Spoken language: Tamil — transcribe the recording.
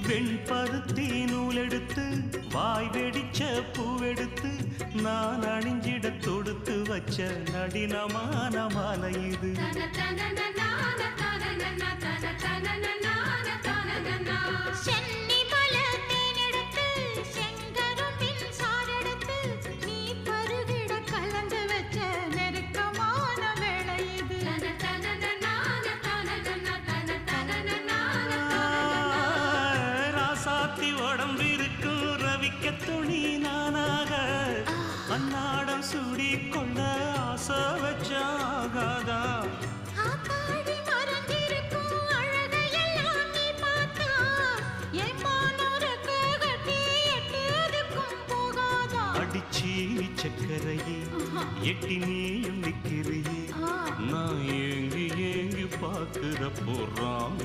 வெண்பருத்தி நூலெடுத்து வாய் வெடிச்ச பூவெடுத்து நான் அணிஞ்சிட தொடுத்து வச்ச நடினமான மாலை இது. உடம்பிருக்கும் ரவிக்க துணி நானாக அன்னாடம் சூடி கொண்ட ஆசை வச்சாகாதா. அடிச்சி சக்கரையே எட்டி நீயும் நிக்கிறியே நான் ஏங்கி ஏங்கி பார்க்கிற போறாங்க.